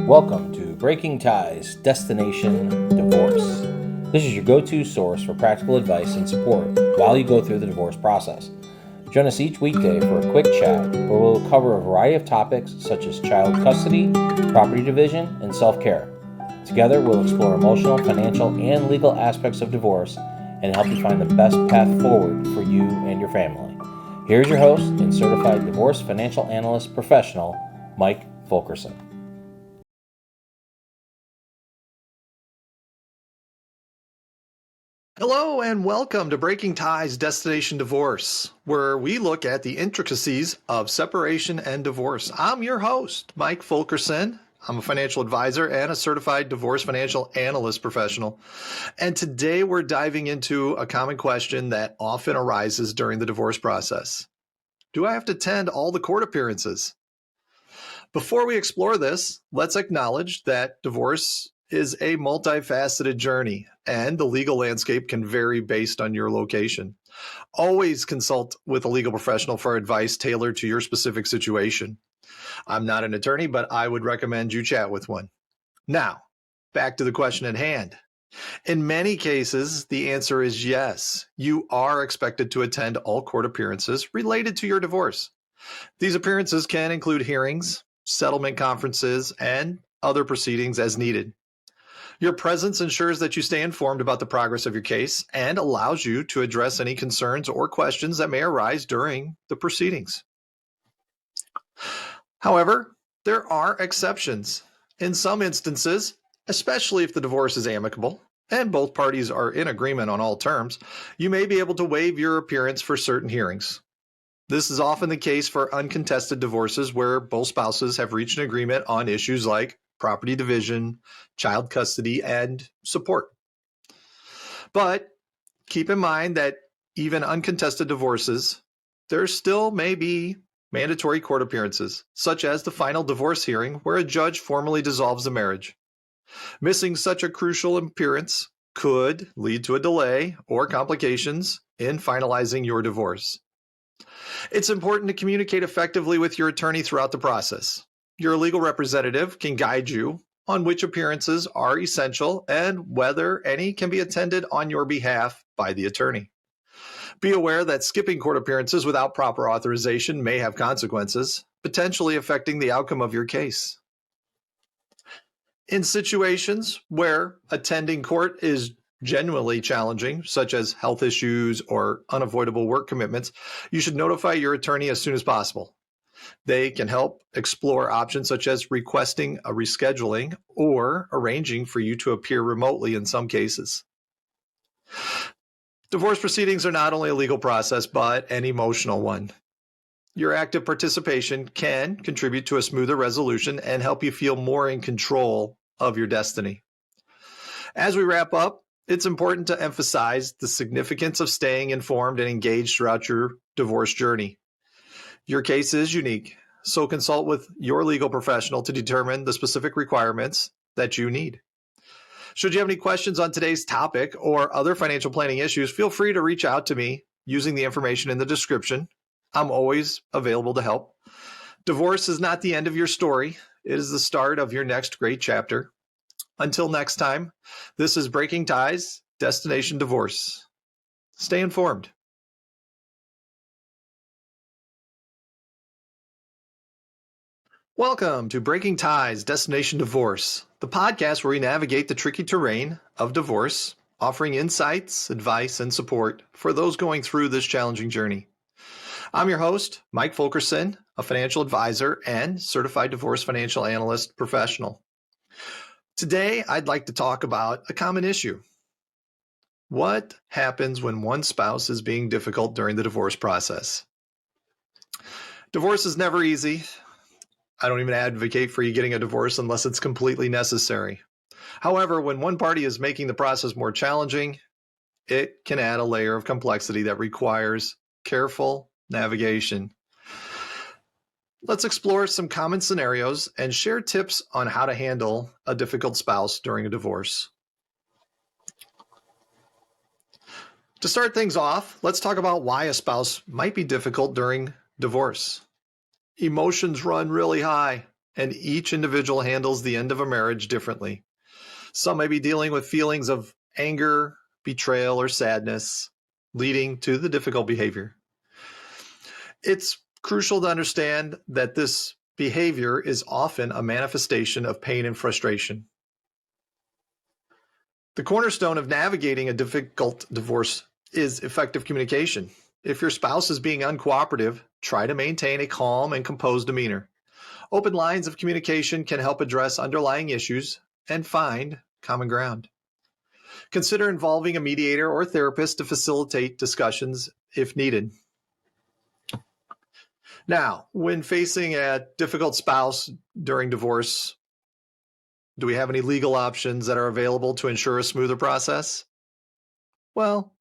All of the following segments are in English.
Welcome to Breaking Ties, Destination Divorce. This is your go-to source for practical advice and support while you go through the divorce process. Join us each weekday for a quick chat where we'll cover a variety of topics such as child custody, property division, and self-care. Together, we'll explore emotional, financial, and legal aspects of divorce and help you find the best path forward for you and your family. Here's your host and Certified Divorce Financial Analyst professional, Mike Fulkerson. Hello and welcome to Breaking Ties, Destination Divorce, where we look at the intricacies of separation and divorce. I'm your host, Mike Fulkerson. I'm a financial advisor and a certified divorce financial analyst professional. And today we're diving into a common question that often arises during the divorce process. Do I have to attend all the court appearances? Before we explore this, let's acknowledge that divorce is a multifaceted journey, and the legal landscape can vary based on your location. Always consult with a legal professional for advice tailored to your specific situation. I'm not an attorney, but I would recommend you chat with one. Now, back to the question at hand. In many cases, the answer is yes. You are expected to attend all court appearances related to your divorce. These appearances can include hearings, settlement conferences, and other proceedings as needed. Your presence ensures that you stay informed about the progress of your case and allows you to address any concerns or questions that may arise during the proceedings. However, there are exceptions. In some instances, especially if the divorce is amicable and both parties are in agreement on all terms, you may be able to waive your appearance for certain hearings. This is often the case for uncontested divorces where both spouses have reached an agreement on issues like property division, child custody, and support. But keep in mind that even uncontested divorces, there still may be mandatory court appearances, such as the final divorce hearing where a judge formally dissolves the marriage. Missing such a crucial appearance could lead to a delay or complications in finalizing your divorce. It's important to communicate effectively with your attorney throughout the process. Your legal representative can guide you on which appearances are essential and whether any can be attended on your behalf by the attorney. Be aware that skipping court appearances without proper authorization may have consequences, potentially affecting the outcome of your case. In situations where attending court is genuinely challenging, such as health issues or unavoidable work commitments, you should notify your attorney as soon as possible. They can help explore options such as requesting a rescheduling or arranging for you to appear remotely in some cases. Divorce proceedings are not only a legal process, but an emotional one. Your active participation can contribute to a smoother resolution and help you feel more in control of your destiny. As we wrap up, it's important to emphasize the significance of staying informed and engaged throughout your divorce journey. Your case is unique, so consult with your legal professional to determine the specific requirements that you need. Should you have any questions on today's topic or other financial planning issues, feel free to reach out to me using the information in the description. I'm always available to help. Divorce is not the end of your story. It is the start of your next great chapter. Until next time, this is Breaking Ties, Destination Divorce. Stay informed. Welcome to Breaking Ties, Destination Divorce, the podcast where we navigate the tricky terrain of divorce, offering insights, advice, and support for those going through this challenging journey. I'm your host, Mike Fulkerson, a financial advisor and certified divorce financial analyst professional. Today, I'd like to talk about a common issue. What happens when one spouse is being difficult during the divorce process? Divorce is never easy. I don't even advocate for you getting a divorce unless it's completely necessary. However, when one party is making the process more challenging, it can add a layer of complexity that requires careful navigation. Let's explore some common scenarios and share tips on how to handle a difficult spouse during a divorce. To start things off, let's talk about why a spouse might be difficult during divorce. Emotions run really high, and each individual handles the end of a marriage differently. Some may be dealing with feelings of anger, betrayal, or sadness, leading to the difficult behavior. It's crucial to understand that this behavior is often a manifestation of pain and frustration. The cornerstone of navigating a difficult divorce is effective communication. If your spouse is being uncooperative, try to maintain a calm and composed demeanor. Open lines of communication can help address underlying issues and find common ground. Consider involving a mediator or therapist to facilitate discussions if needed. Now, when facing a difficult spouse during divorce, do we have any legal options that are available to ensure a smoother process? Well,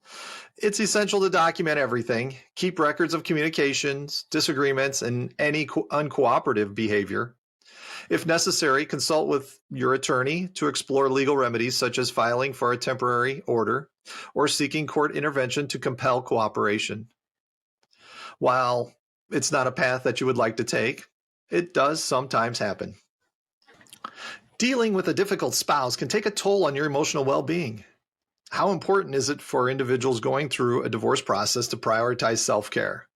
it's essential to document everything, keep records of communications, disagreements, and any uncooperative behavior. If necessary, consult with your attorney to explore legal remedies such as filing for a temporary order or seeking court intervention to compel cooperation. While it's not a path that you would like to take, it does sometimes happen. Dealing with a difficult spouse can take a toll on your emotional well-being. How important is it for individuals going through a divorce process to prioritize self-care?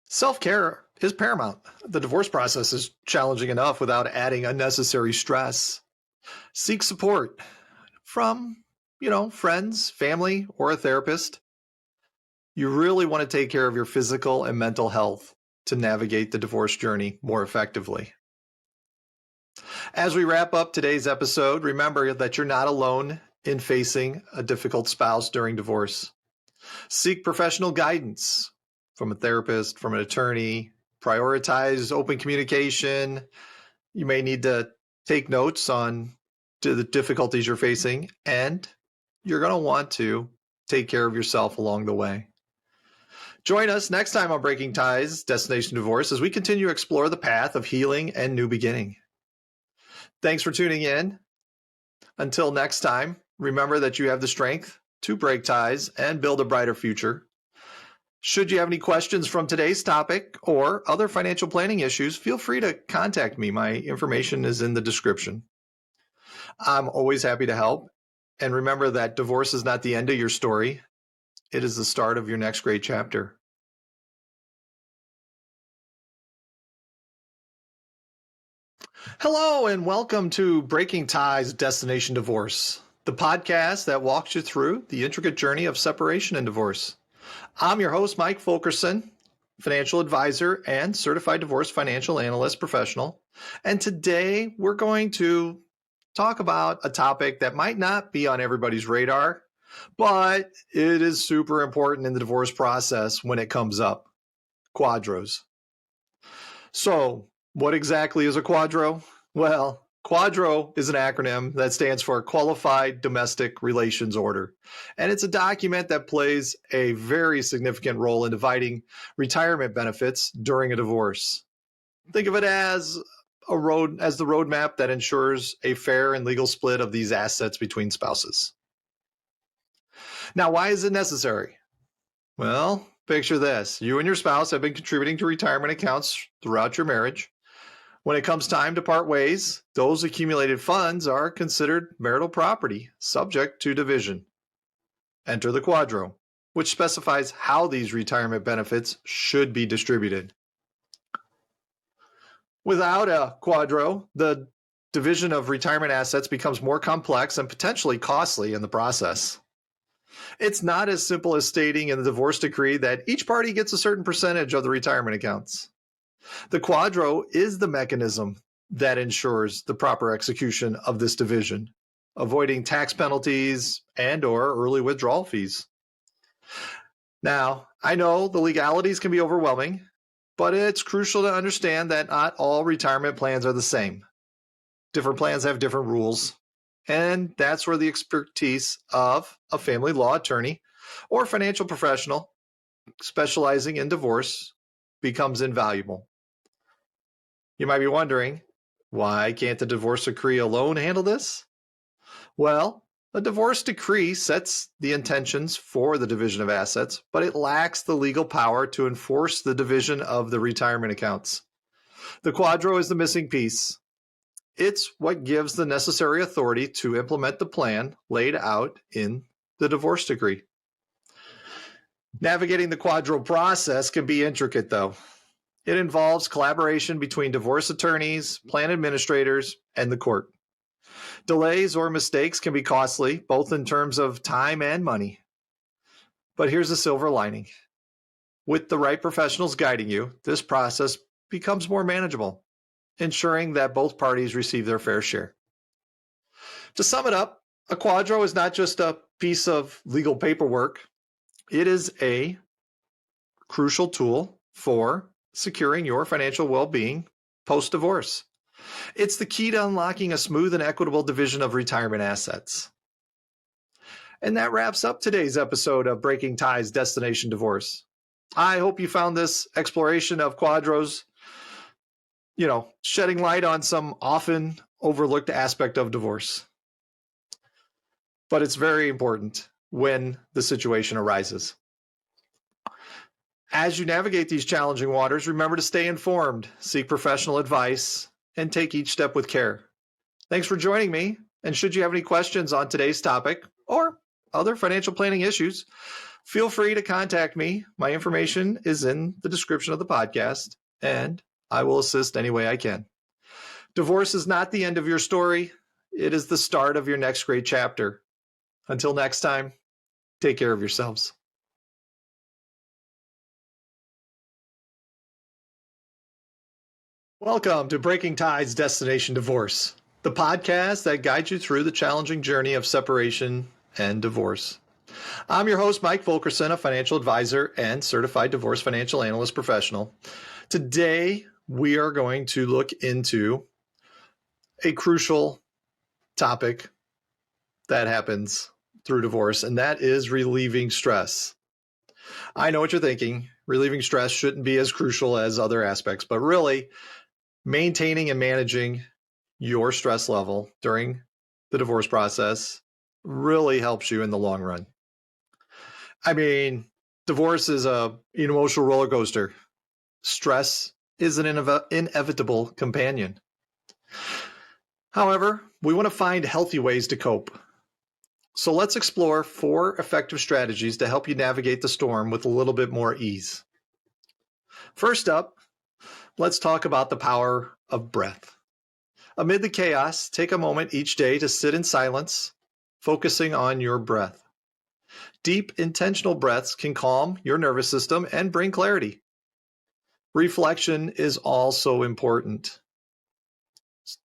Self-care is paramount. The divorce process is challenging enough without adding unnecessary stress. Seek support from, friends, family, or a therapist. You really want to take care of your physical and mental health to navigate the divorce journey more effectively. As we wrap up today's episode, remember that you're not alone in facing a difficult spouse during divorce. Seek professional guidance from a therapist, from an attorney. Prioritize open communication. You may need to take notes on the difficulties you're facing, and you're going to want to take care of yourself along the way. Join us next time on Breaking Ties, Destination Divorce, as we continue to explore the path of healing and new beginning. Thanks for tuning in. Until next time, remember that you have the strength to break ties and build a brighter future. Should you have any questions from today's topic or other financial planning issues, feel free to contact me. My information is in the description. I'm always happy to help. And remember that divorce is not the end of your story. It is the start of your next great chapter. Hello, and welcome to Breaking Ties, Destination Divorce, the podcast that walks you through the intricate journey of separation and divorce. I'm your host, Mike Fulkerson, financial advisor and Certified Divorce Financial Analyst professional. And today we're going to talk about a topic that might not be on everybody's radar, but it is super important in the divorce process when it comes up: QDROs. So, what exactly is a QDRO? Well, QDRO is an acronym that stands for Qualified Domestic Relations Order, and it's a document that plays a very significant role in dividing retirement benefits during a divorce. Think of it as the roadmap that ensures a fair and legal split of these assets between spouses. Now, why is it necessary? Well, picture this. You and your spouse have been contributing to retirement accounts throughout your marriage. When it comes time to part ways, those accumulated funds are considered marital property, subject to division. Enter the QDRO, which specifies how these retirement benefits should be distributed. Without a QDRO, the division of retirement assets becomes more complex and potentially costly in the process. It's not as simple as stating in the divorce decree that each party gets a certain percentage of the retirement accounts. The QDRO is the mechanism that ensures the proper execution of this division, avoiding tax penalties and/or early withdrawal fees. Now, I know the legalities can be overwhelming, but it's crucial to understand that not all retirement plans are the same. Different plans have different rules, and that's where the expertise of a family law attorney or financial professional specializing in divorce becomes invaluable. You might be wondering, why can't the divorce decree alone handle this? Well, a divorce decree sets the intentions for the division of assets, but it lacks the legal power to enforce the division of the retirement accounts. The QDRO is the missing piece. It's what gives the necessary authority to implement the plan laid out in the divorce decree. Navigating the QDRO process can be intricate, though. It involves collaboration between divorce attorneys, plan administrators, and the court. Delays or mistakes can be costly, both in terms of time and money. But here's the silver lining. With the right professionals guiding you, this process becomes more manageable, ensuring that both parties receive their fair share. To sum it up, a QDRO is not just a piece of legal paperwork. It is a crucial tool for securing your financial well-being post-divorce. It's the key to unlocking a smooth and equitable division of retirement assets. And that wraps up today's episode of Breaking Ties Destination Divorce. I hope you found this exploration of QDROs, shedding light on some often overlooked aspect of divorce. But it's very important when the situation arises. As you navigate these challenging waters, remember to stay informed, seek professional advice, and take each step with care. Thanks for joining me. And should you have any questions on today's topic or other financial planning issues, feel free to contact me. My information is in the description of the podcast, and I will assist any way I can. Divorce is not the end of your story. It is the start of your next great chapter. Until next time, take care of yourselves. Welcome to Breaking Ties Destination Divorce, the podcast that guides you through the challenging journey of separation and divorce. I'm your host, Mike Fulkerson, a financial advisor and certified divorce financial analyst professional. Today, we are going to look into a crucial topic that happens through divorce, and that is relieving stress. I know what you're thinking. Relieving stress shouldn't be as crucial as other aspects, but really, maintaining and managing your stress level during the divorce process really helps you in the long run. I mean, divorce is an emotional roller coaster. Stress is an inevitable companion. However, we want to find healthy ways to cope. So let's explore 4 effective strategies to help you navigate the storm with a little bit more ease. First up, let's talk about the power of breath. Amid the chaos, take a moment each day to sit in silence, focusing on your breath. Deep, intentional breaths can calm your nervous system and bring clarity. Reflection is also important.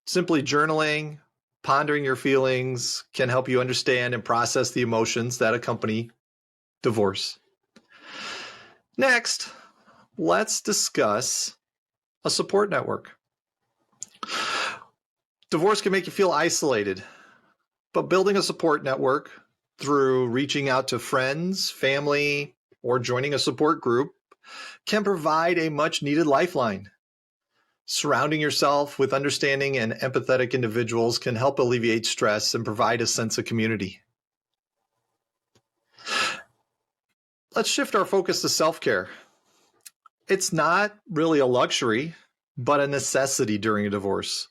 Simply journaling, pondering your feelings can help you understand and process the emotions that accompany divorce. Next, let's discuss a support network. Divorce can make you feel isolated, but building a support network through reaching out to friends, family, or joining a support group can provide a much-needed lifeline. Surrounding yourself with understanding and empathetic individuals can help alleviate stress and provide a sense of community. Let's shift our focus to self-care. It's not really a luxury, but a necessity during a divorce.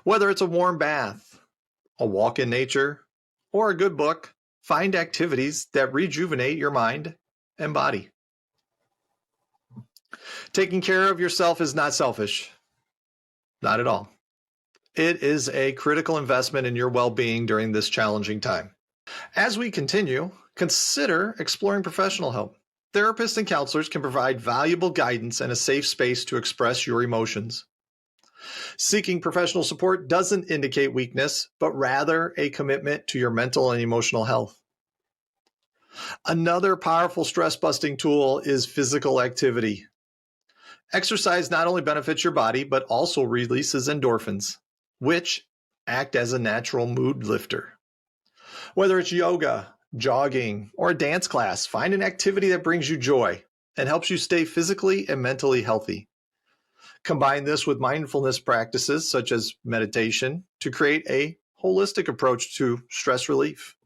Whether it's a warm bath, a walk in nature, or a good book, find activities that rejuvenate your mind and body. Taking care of yourself is not selfish. Not at all. It is a critical investment in your well-being during this challenging time. As we continue, consider exploring professional help. Therapists and counselors can provide valuable guidance and a safe space to express your emotions. Seeking professional support doesn't indicate weakness, but rather a commitment to your mental and emotional health. Another powerful stress-busting tool is physical activity. Exercise not only benefits your body, but also releases endorphins, which act as a natural mood lifter. Whether it's yoga, jogging, or a dance class, find an activity that brings you joy and helps you stay physically and mentally healthy. Combine this with mindfulness practices such as meditation to create a holistic approach to stress relief.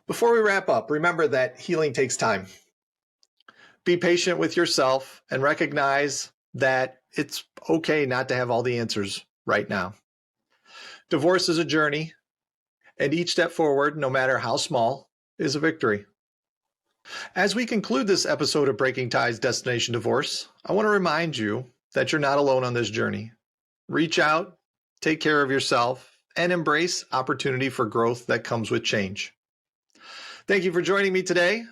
Before we wrap up, remember that healing takes time. Be patient with yourself and recognize that it's okay not to have all the answers right now. Divorce is a journey, and each step forward, no matter how small, is a victory. As we conclude this episode of Breaking Ties Destination Divorce, I want to remind you that you're not alone on this journey. Reach out, take care of yourself, and embrace opportunity for growth that comes with change. Thank you for joining me today.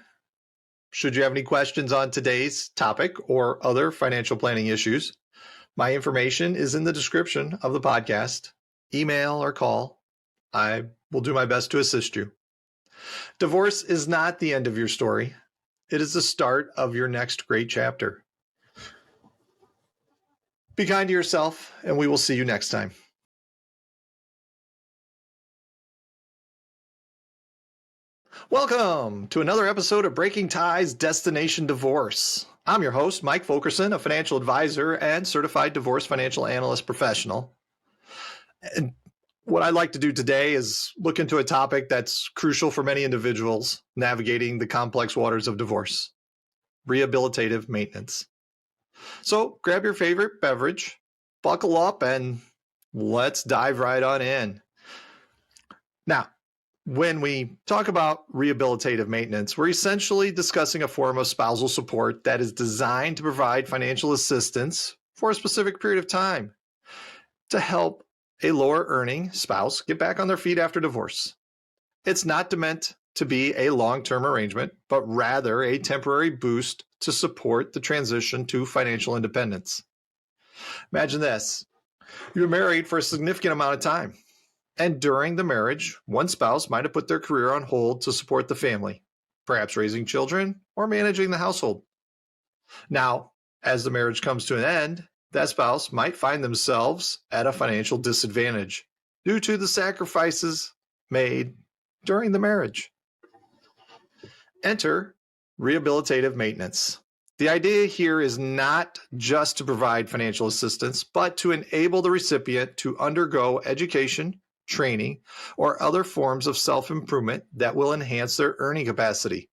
Should you have any questions on today's topic or other financial planning issues, my information is in the description of the podcast. Email or call. I will do my best to assist you. Divorce is not the end of your story. It is the start of your next great chapter. Be kind to yourself, and we will see you next time. Welcome to another episode of Breaking Ties Destination Divorce. I'm your host, Mike Fulkerson, a financial advisor and certified divorce financial analyst professional. And what I'd like to do today is look into a topic that's crucial for many individuals navigating the complex waters of divorce: rehabilitative maintenance. So grab your favorite beverage, buckle up, and let's dive right on in. Now, when we talk about rehabilitative maintenance, we're essentially discussing a form of spousal support that is designed to provide financial assistance for a specific period of time to help a lower earning spouse get back on their feet after divorce. It's not meant to be a long-term arrangement, but rather a temporary boost to support the transition to financial independence. Imagine this. You're married for a significant amount of time, and during the marriage, one spouse might have put their career on hold to support the family, perhaps raising children or managing the household. Now, as the marriage comes to an end, that spouse might find themselves at a financial disadvantage due to the sacrifices made during the marriage. Enter rehabilitative maintenance. The idea here is not just to provide financial assistance, but to enable the recipient to undergo education, training, or other forms of self-improvement that will enhance their earning capacity.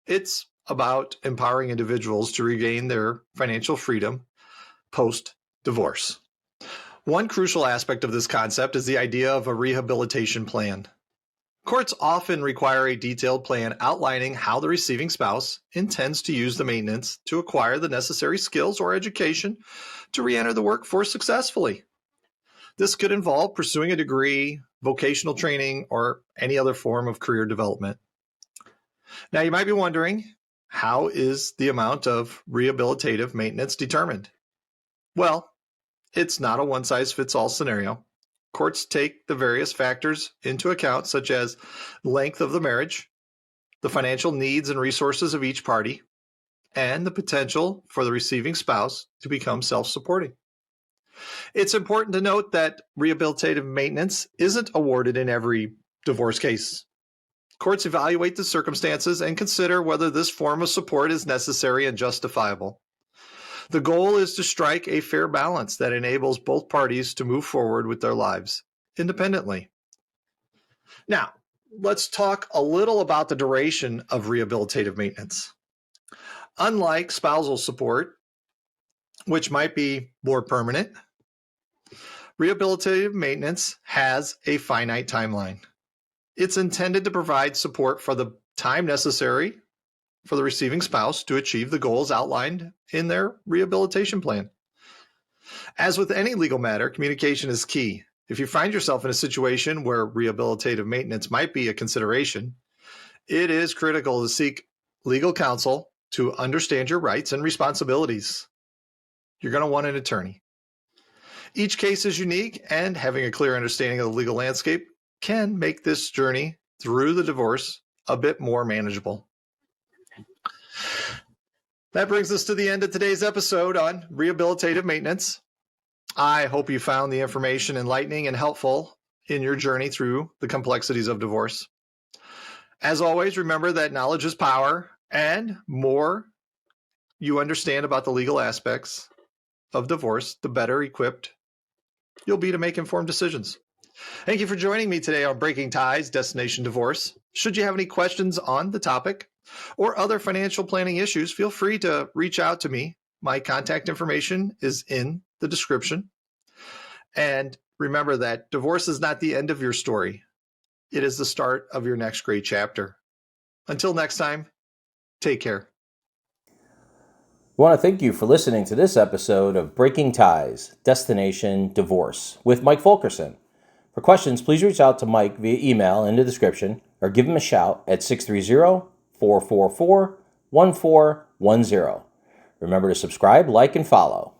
It's about empowering individuals to regain their financial freedom post-divorce. One crucial aspect of this concept is the idea of a rehabilitation plan. Courts often require a detailed plan outlining how the receiving spouse intends to use the maintenance to acquire the necessary skills or education to re-enter the workforce successfully. This could involve pursuing a degree, vocational training, or any other form of career development. Now, you might be wondering, how is the amount of rehabilitative maintenance determined? Well, it's not a one-size-fits-all scenario. Courts take the various factors into account, such as length of the marriage, the financial needs and resources of each party, and the potential for the receiving spouse to become self-supporting. It's important to note that rehabilitative maintenance isn't awarded in every divorce case. Courts evaluate the circumstances and consider whether this form of support is necessary and justifiable. The goal is to strike a fair balance that enables both parties to move forward with their lives independently. Now, let's talk a little about the duration of rehabilitative maintenance. Unlike spousal support, which might be more permanent, rehabilitative maintenance has a finite timeline. It's intended to provide support for the time necessary for the receiving spouse to achieve the goals outlined in their rehabilitation plan. As with any legal matter, communication is key. If you find yourself in a situation where rehabilitative maintenance might be a consideration, it is critical to seek legal counsel to understand your rights and responsibilities. You're going to want an attorney. Each case is unique, and having a clear understanding of the legal landscape can make this journey through the divorce a bit more manageable. That brings us to the end of today's episode on rehabilitative maintenance. I hope you found the information enlightening and helpful in your journey through the complexities of divorce. As always, remember that knowledge is power, and more you understand about the legal aspects of divorce, the better equipped you'll be to make informed decisions. Thank you for joining me today on Breaking Ties Destination Divorce. Should you have any questions on the topic or other financial planning issues, feel free to reach out to me. My contact information is in the description. And remember that divorce is not the end of your story. It is the start of your next great chapter. Until next time, take care. We want to thank you for listening to this episode of Breaking Ties, Destination Divorce with Mike Fulkerson. For questions, please reach out to Mike via email in the description or give him a shout at 630-444-1410. Remember to subscribe, like, and follow.